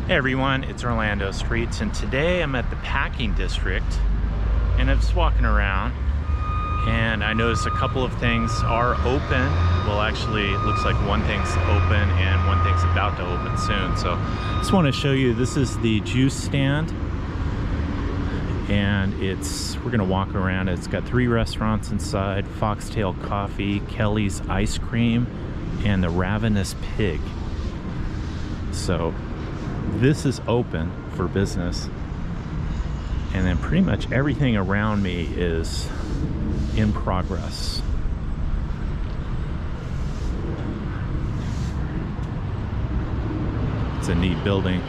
Hey everyone, it's Orlando Streets, and today I'm at the packing district, and I'm just walking around, and I noticed a couple of things are open. Well, actually, it looks like one thing's open and one thing's about to open soon. So I just want to show you, this is the juice stand, and we're gonna walk around. It's got 3 restaurants inside: Foxtail Coffee, Kelly's Ice Cream, and the Ravenous Pig. So this is open for business, and then pretty much everything around me is in progress. It's a neat building.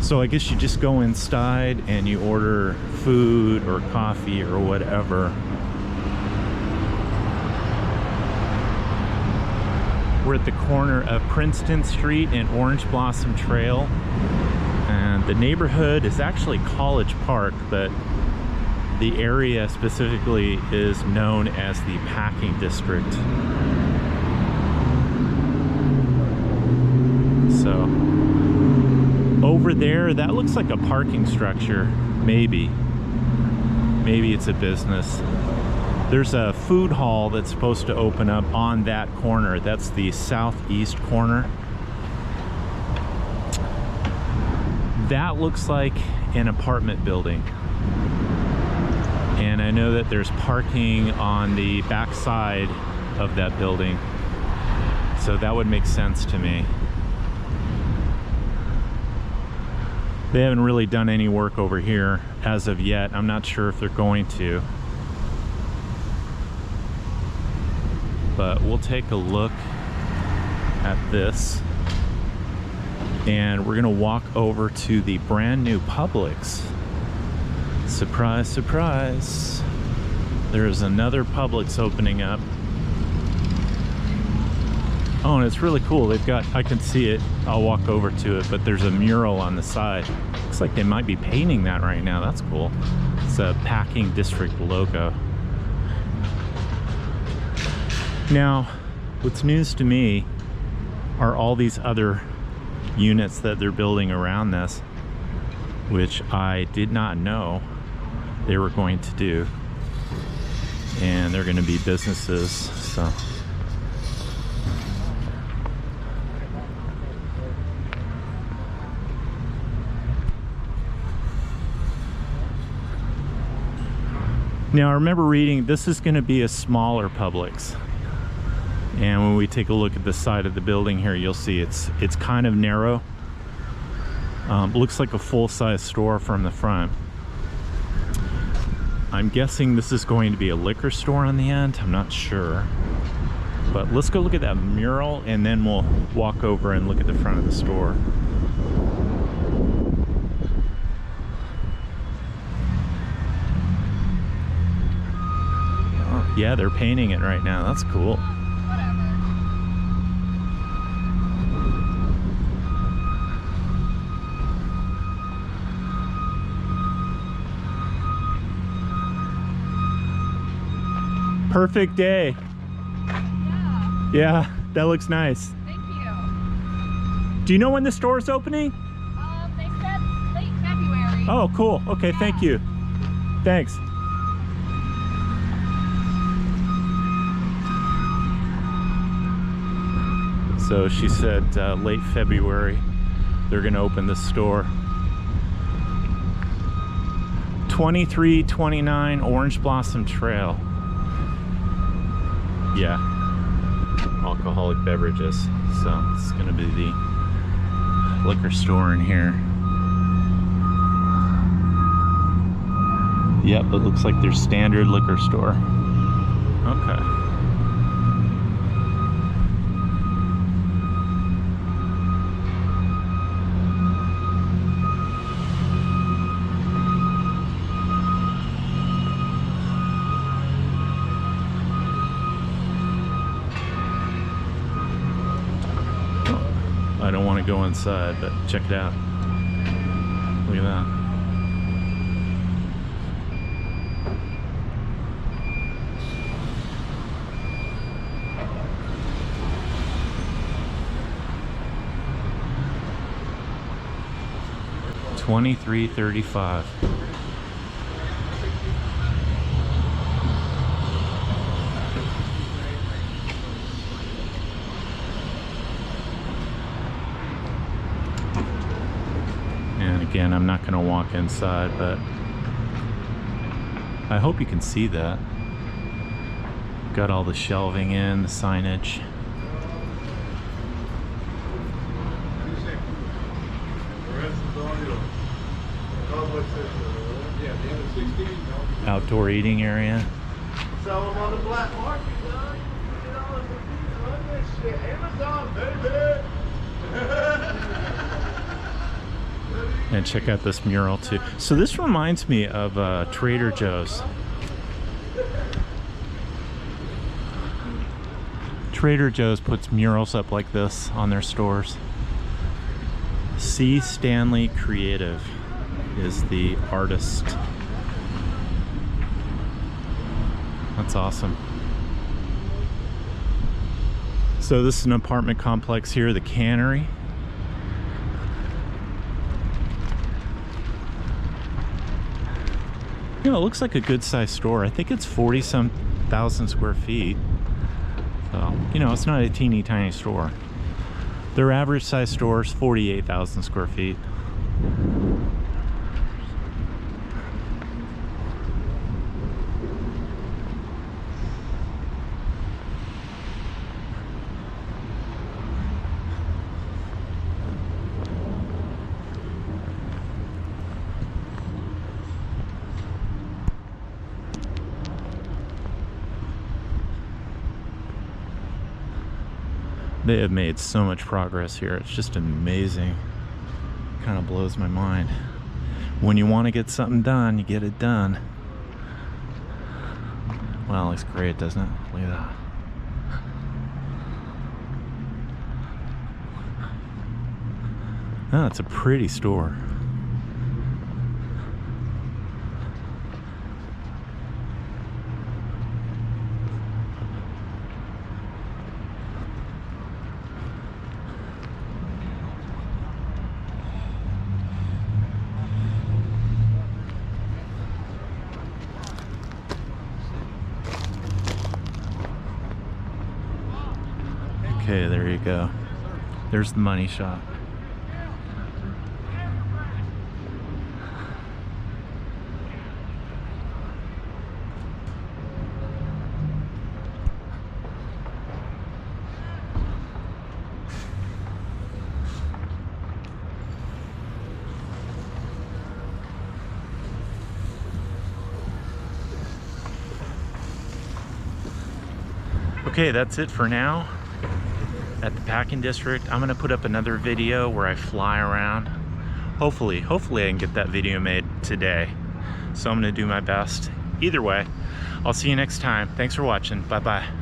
So I guess you just go inside and you order food or coffee or whatever. We're at the corner of Princeton Street and Orange Blossom Trail, and the neighborhood is actually College Park, but the area specifically is known as the packing district. So over there, that looks like a parking structure. Maybe it's a business. There's a food hall that's supposed to open up on that corner. That's the southeast corner. That looks like an apartment building. And I know that there's parking on the back side of that building. So that would make sense to me. They haven't really done any work over here as of yet. I'm not sure if they're going to. But we'll take a look at this, and we're gonna walk over to the brand new Publix. Surprise, surprise. There's another Publix opening up. Oh, and it's really cool. They've got, I can see it, I'll walk over to it, but there's a mural on the side. Looks like they might be painting that right now. That's cool. It's a packing district logo. Now, what's news to me are all these other units that they're building around this, which I did not know they were going to do. And they're going to be businesses, so. Now, I remember reading this is going to be a smaller Publix. And when we take a look at the side of the building here, you'll see it's kind of narrow. Looks like a full-size store from the front. I'm guessing this is going to be a liquor store on the end. I'm not sure. But let's go look at that mural, and then we'll walk over and look at the front of the store. Oh, yeah, they're painting it right now. That's cool. Perfect day. Yeah, that looks nice. Thank you. Do you know when the store is opening? They said late February. Oh, cool. Okay, yeah. Thank you. Thanks. So she said late February they're going to open the store. 2329 Orange Blossom Trail. Yeah, alcoholic beverages. So it's gonna be the liquor store in here. Yep, it looks like their standard liquor store. Okay. I don't want to go inside, but check it out. Look at that. $23.35. And again, I'm not going to walk inside, but I hope you can see that. Got all the shelving in, the signage. Outdoor eating area. Sell them on the black market, dog. $50 a piece. Run this shit. Amazon, baby. And check out this mural too. So this reminds me of Trader Joe's. Trader Joe's puts murals up like this on their stores. C. Stanley Creative is the artist. That's awesome. So this is an apartment complex here, the Cannery. You know, it looks like a good sized store. I think it's 40-some thousand square feet. So, you know, it's not a teeny tiny store. Their average size store is 48,000 square feet. They have made so much progress here. It's just amazing. Kind of blows my mind. When you want to get something done, you get it done. Well, it looks great, doesn't it? Look at that. Oh, it's a pretty store. Okay, there you go. There's the money shot. Okay, that's it for now at the packing district. I'm gonna put up another video where I fly around. Hopefully I can get that video made today. So I'm gonna do my best. Either way, I'll see you next time. Thanks for watching. Bye-bye.